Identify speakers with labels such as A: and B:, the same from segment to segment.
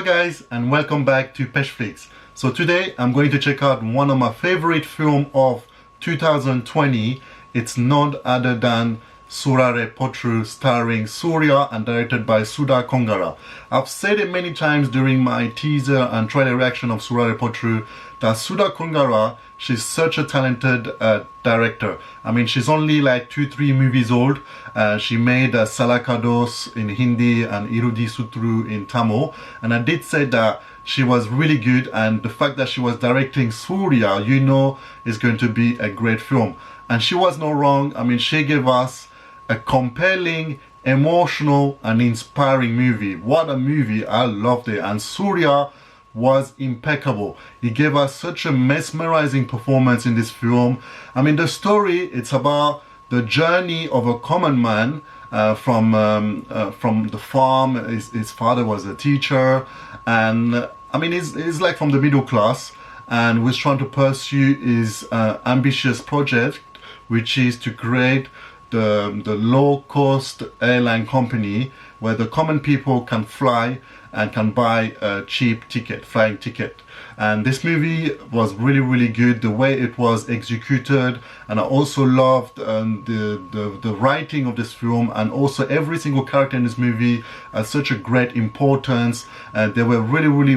A: guys, and welcome back to PESHFlix. So today I'm going to check out one of my favorite films of 2020. It's none other than Soorarai Pottru, starring Suriya and directed by Sudha Kongara. I've said it many times during my teaser and trailer reaction of Soorarai Pottru that Sudha Kongara, she's such a talented director. I mean, she's only like 2-3 movies old. She made Salakados in Hindi and Irudi Sutru in Tamil. And I did say that she was really good, and the fact that she was directing Suriya, you know, is going to be a great film. And she was not wrong. I mean, she gave us a compelling, emotional and inspiring movie. What a movie. I loved it. And Suriya was impeccable. He gave us such a mesmerizing performance in this film. I mean, the story, it's about the journey of a common man from the farm. His father was a teacher, and I mean, he's like from the middle class, and was trying to pursue his ambitious project, which is to create the low-cost airline company where the common people can fly and can buy a cheap ticket, flying ticket. And this movie was really good, the way it was executed. And I also loved the writing of this film, and also every single character in this movie has such a great importance. They were really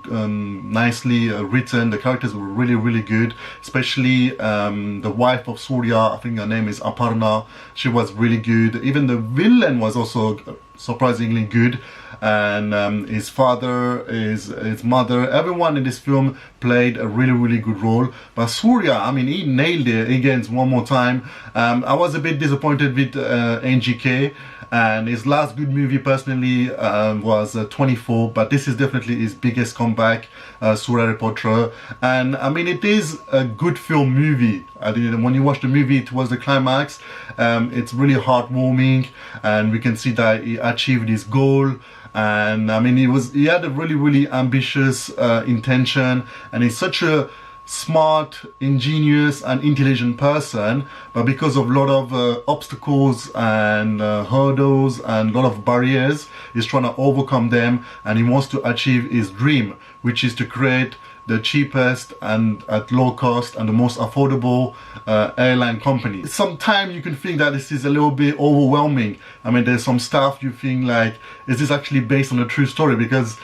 A: nicely written. The characters were really good, especially the wife of Suriya. I think her name is Aparna. She was really good. Even the villain was also surprisingly good, and his father, his mother, everyone in this film played a really good role. But Suriya, I mean, he nailed it again one more time. I was a bit disappointed with NGK, and his last good movie personally was 24, but this is definitely his biggest comeback, Soorarai Pottru. And I mean, it is a good film movie. When you watch the movie towards the climax, it's really heartwarming, and we can see that he achieved his goal. And I mean, he had a really ambitious intention, and he's such a smart, ingenious and intelligent person, but because of a lot of obstacles and hurdles and a lot of barriers, he's trying to overcome them, and he wants to achieve his dream, which is to create the cheapest and at low cost and the most affordable airline company. Sometimes you can think that this is a little bit overwhelming. I mean, there's some stuff you think like, is this actually based on a true story? Because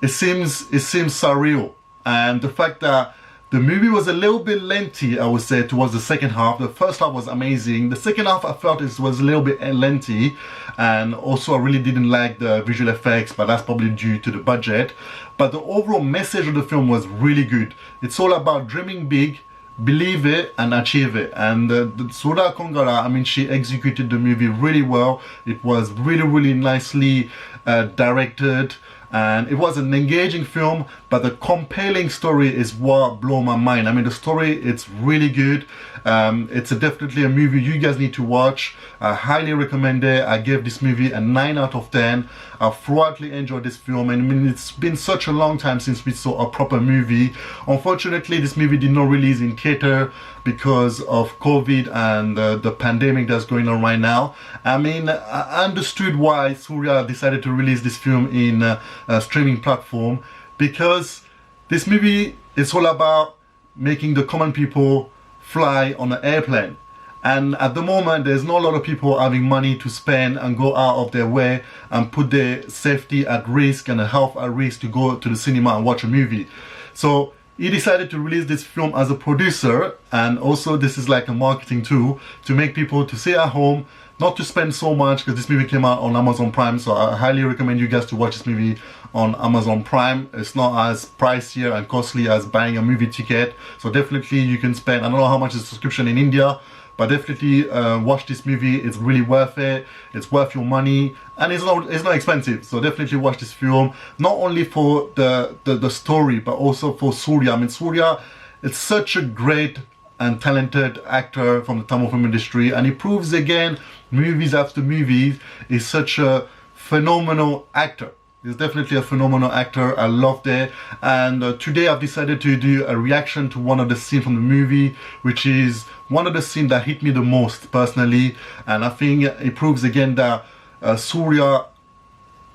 A: it seems surreal. And the fact that the movie was a little bit lengthy, I would say, towards the second half. The first half was amazing. The second half, I felt it was a little bit lengthy. And also, I really didn't like the visual effects, but that's probably due to the budget. But the overall message of the film was really good. It's all about dreaming big, believe it and achieve it. And Sudha Kongara, I mean, she executed the movie really well. It was really nicely directed. And it was an engaging film, but the compelling story is what blew my mind. I mean, the story, it's really good. It's definitely a movie you guys need to watch. I highly recommend it. I gave this movie a 9 out of 10. I've thoroughly enjoyed this film, and I mean, it's been such a long time since we saw a proper movie. Unfortunately, this movie did not release in theater because of COVID and the pandemic that's going on right now. I mean, I understood why Suriya decided to release this film in a streaming platform, because this movie is all about making the common people fly on an airplane. And at the moment, there's not a lot of people having money to spend and go out of their way and put their safety at risk and their health at risk to go to the cinema and watch a movie. So he decided to release this film as a producer, and also this is like a marketing tool to make people to stay at home, not to spend so much, because this movie came out on Amazon Prime. So I highly recommend you guys to watch this movie on Amazon Prime. It's not as pricier and costly as buying a movie ticket. So definitely you can spend, I don't know how much is the subscription in India, but definitely watch this movie. It's really worth it. It's worth your money, and it's not expensive. So definitely watch this film, not only for the story, but also for Suriya. I mean, Suriya, it's such a great and talented actor from the Tamil film industry, and he proves again, movies after movies, is such a phenomenal actor. He's definitely a phenomenal actor. I loved it. And today I've decided to do a reaction to one of the scenes from the movie, which is one of the scenes that hit me the most personally. And I think it proves again that Suriya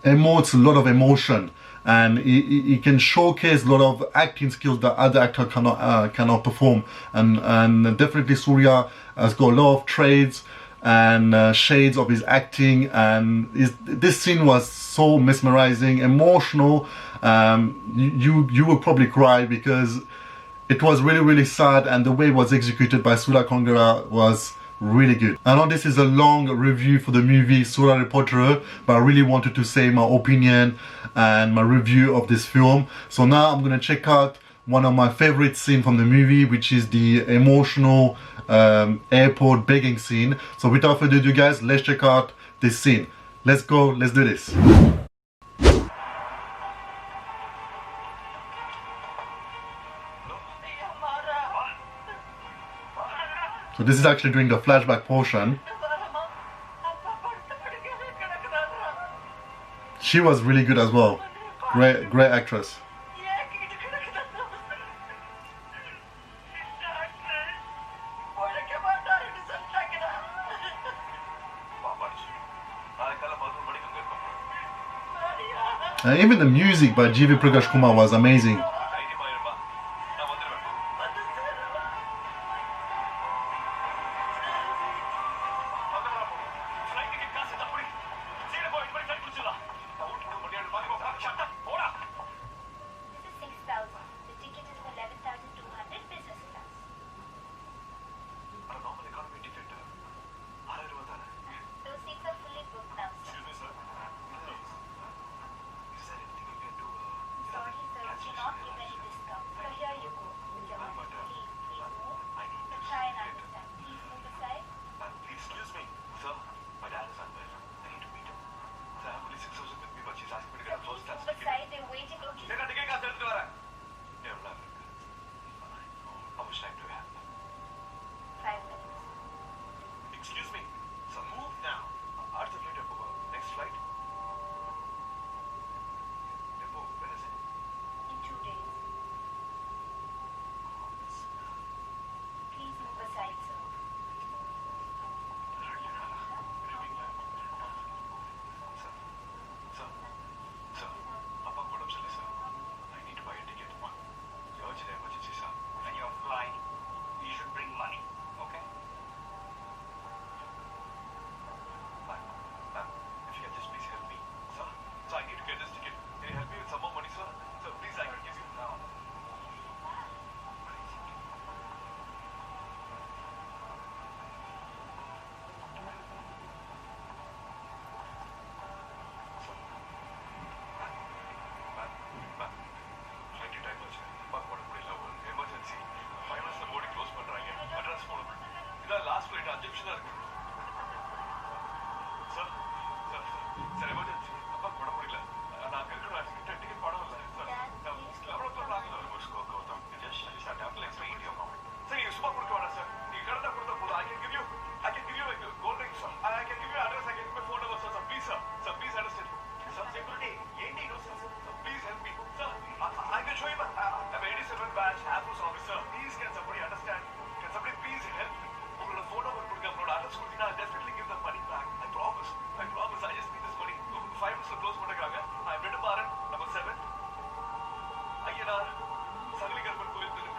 A: emotes a lot of emotion, and he can showcase a lot of acting skills that other actor cannot perform, and definitely Suriya has got a lot of traits and shades of his acting, and this scene was so mesmerizing, emotional. You will probably cry because it was really sad, and the way it was executed by Sula Kongara was really good. I know this is a long review for the movie Soorarai Pottru, but I really wanted to say my opinion and my review of this film. So now I'm gonna check out one of my favorite scenes from the movie, which is the emotional airport begging scene. So without further ado guys, let's check out this scene. Let's go, let's do this. So this is actually during the flashback portion. She was really good as well. Great actress. And even the music by G.V. Prakash Kumar was amazing.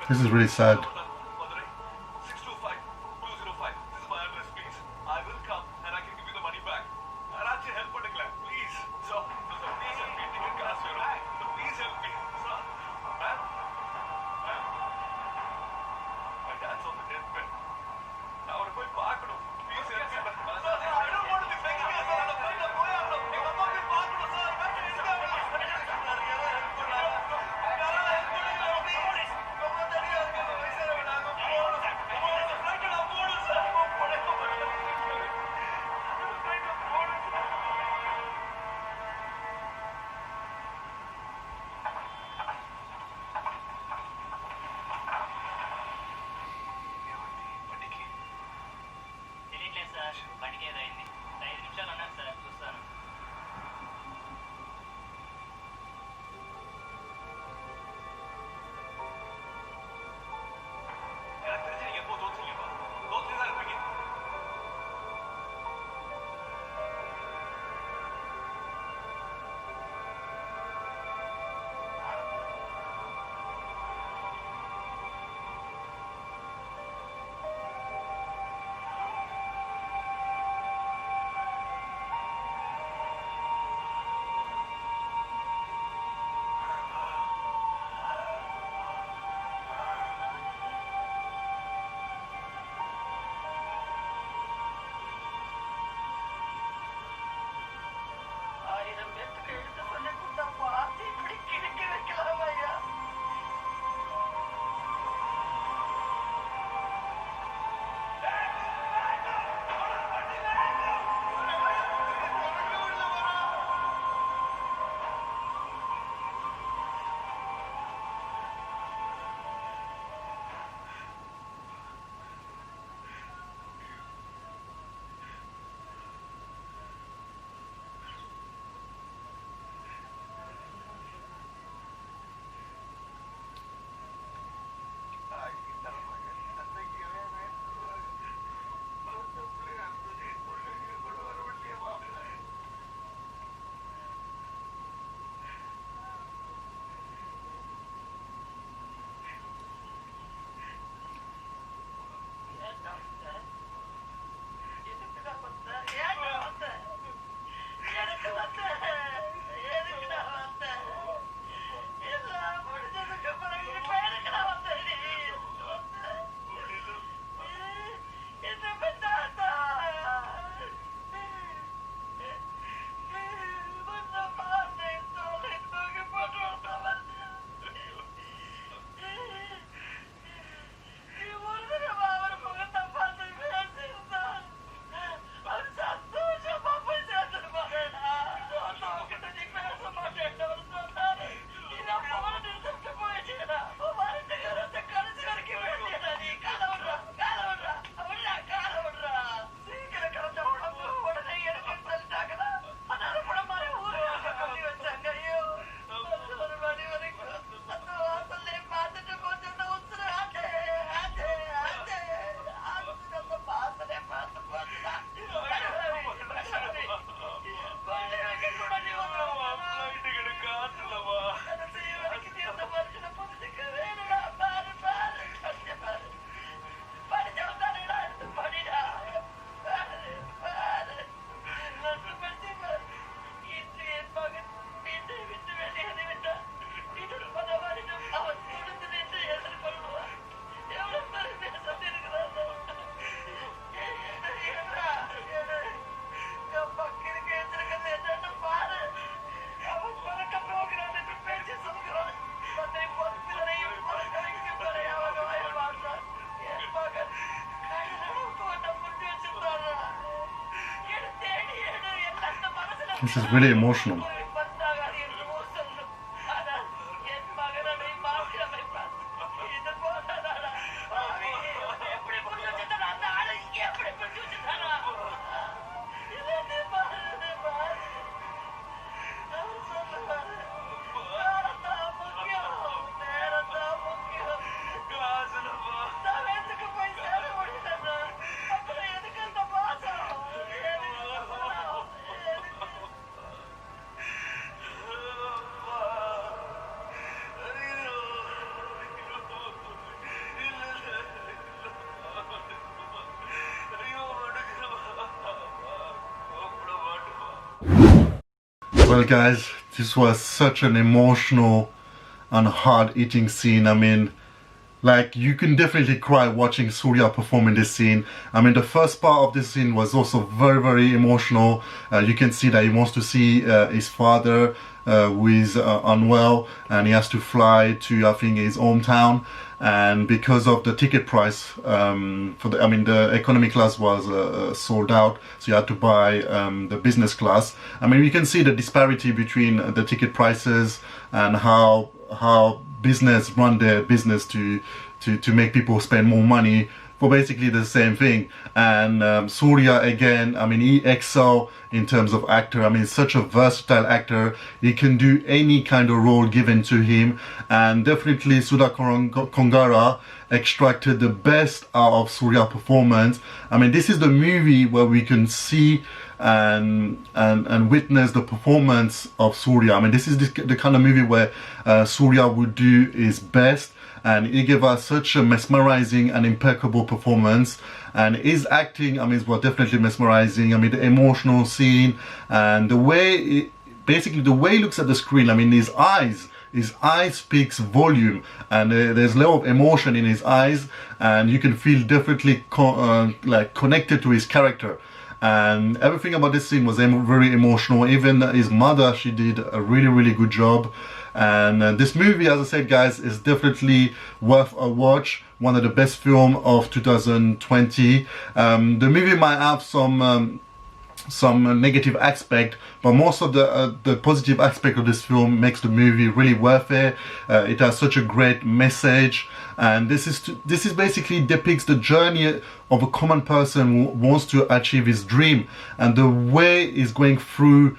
A: This is really sad. This is really emotional. Well guys, this was such an emotional and hard-hitting scene. I mean, like, you can definitely cry watching Suriya perform in this scene. I mean, the first part of this scene was also very emotional. You can see that he wants to see his father who is unwell, and he has to fly to, I think, his hometown. And because of the ticket price, the economy class was sold out, so you had to buy the business class. I mean, you can see the disparity between the ticket prices and how business run their business to make people spend more money for basically the same thing. And Suriya, again, I mean, he excels in terms of actor. I mean, he's such a versatile actor. He can do any kind of role given to him, and definitely Sudha Kongara extracted the best out of Suriya's performance. I mean, this is the movie where we can see and witness the performance of Suriya. I mean, this is the kind of movie where Suriya would do his best, and he gave us such a mesmerizing and impeccable performance. And his acting, I mean, was definitely mesmerizing. I mean, the emotional scene and the way basically the way he looks at the screen. I mean, his eyes speaks volume, and there's a lot of emotion in his eyes, and you can feel definitely like connected to his character. And everything about this scene was very emotional. Even his mother, she did a really good job. And this movie, as I said guys, is definitely worth a watch. One of the best film of 2020. The movie might have some negative aspect, but most of the positive aspect of this film makes the movie really worth it. It has such a great message, and this is basically depicts the journey of a common person who wants to achieve his dream, and the way he's going through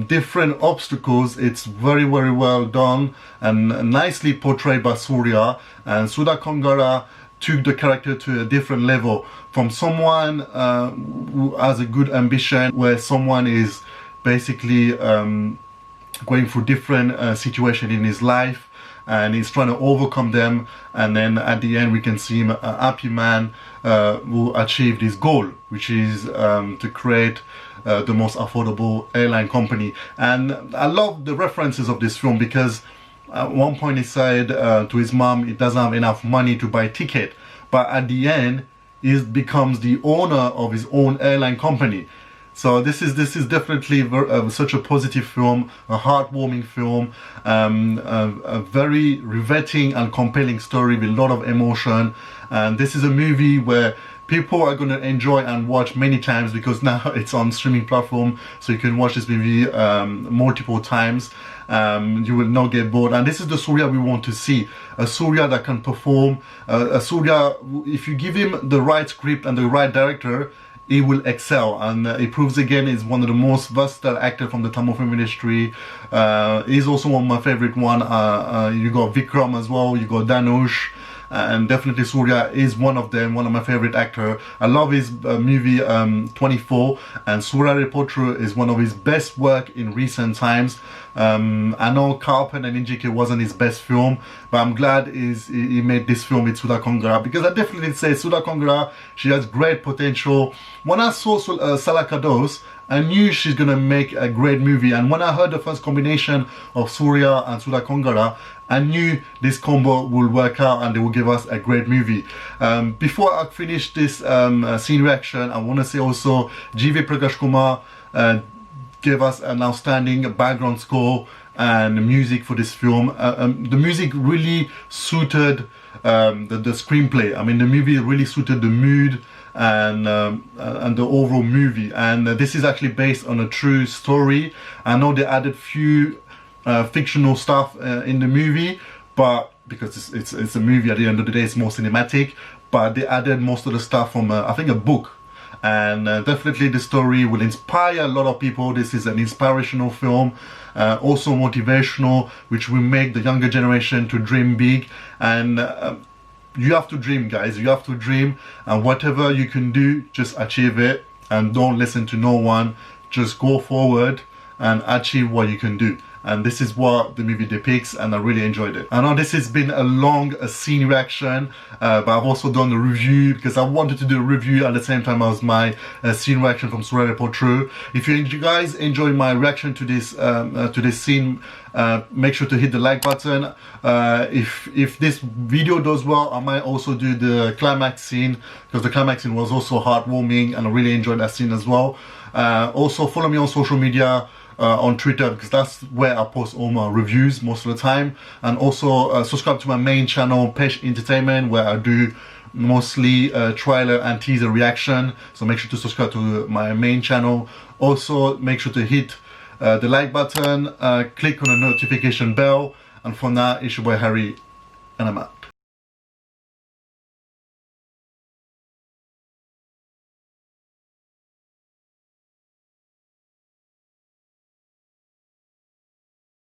A: different obstacles. It's very well done and nicely portrayed by Suriya. And Sudha Kongara took the character to a different level, from someone who has a good ambition, where someone is basically going through different situations in his life, and he's trying to overcome them, and then at the end we can see him a happy man who achieved his goal, which is to create the most affordable airline company. And I love the references of this film, because at one point he said to his mom he doesn't have enough money to buy a ticket, but at the end he becomes the owner of his own airline company. So this is definitely such a positive film, a heartwarming film, a very riveting and compelling story with a lot of emotion. And this is a movie where people are going to enjoy and watch many times, because now it's on streaming platform, so you can watch this movie multiple times. You will not get bored. And this is the Suriya we want to see, a Suriya that can perform, a Suriya, if you give him the right script and the right director, he will excel. And he proves again he's one of the most versatile actors from the Tamil film industry. He's also one of my favorite one. You got Vikram as well, you got Dhanush, and definitely Suriya is one of them, one of my favorite actor. I love his movie 24, and Soorarai Pottru is one of his best work in recent times. I know Karpen and Injike wasn't his best film, but I'm glad he made this film with Sudha Kongara, because I definitely say Sudha Kongara, she has great potential. When I saw Salakados, I knew she's gonna make a great movie, and when I heard the first combination of Suriya and Sudha Kongara, I knew this combo will work out and they will give us a great movie. Before I finish this scene reaction, I want to say also G.V. Prakash Kumar gave us an outstanding background score and music for this film. The music really suited the screenplay. I mean, the movie really suited the mood and the overall movie. And this is actually based on a true story. I know they added few fictional stuff in the movie, but because it's a movie, at the end of the day it's more cinematic, but they added most of the stuff from I think a book. And definitely the story will inspire a lot of people. This is an inspirational film, also motivational, which will make the younger generation to dream big. And you have to dream, guys. You have to dream, and whatever you can do, just achieve it, and don't listen to no one. Just go forward and achieve what you can do. And this is what the movie depicts, and I really enjoyed it. I know this has been a long scene reaction, but I've also done a review because I wanted to do a review at the same time as my scene reaction from Soorarai Pottru. If you guys enjoy my reaction to this scene, make sure to hit the like button. If this video does well, I might also do the climax scene, because the climax scene was also heartwarming, and I really enjoyed that scene as well. Also follow me on social media. On Twitter, because that's where I post all my reviews most of the time, and also subscribe to my main channel, Pesh Entertainment, where I do mostly trailer and teaser reaction. So make sure to subscribe to my main channel. Also make sure to hit the like button, click on the notification bell, and for now it's your boy Harry, and I'm out.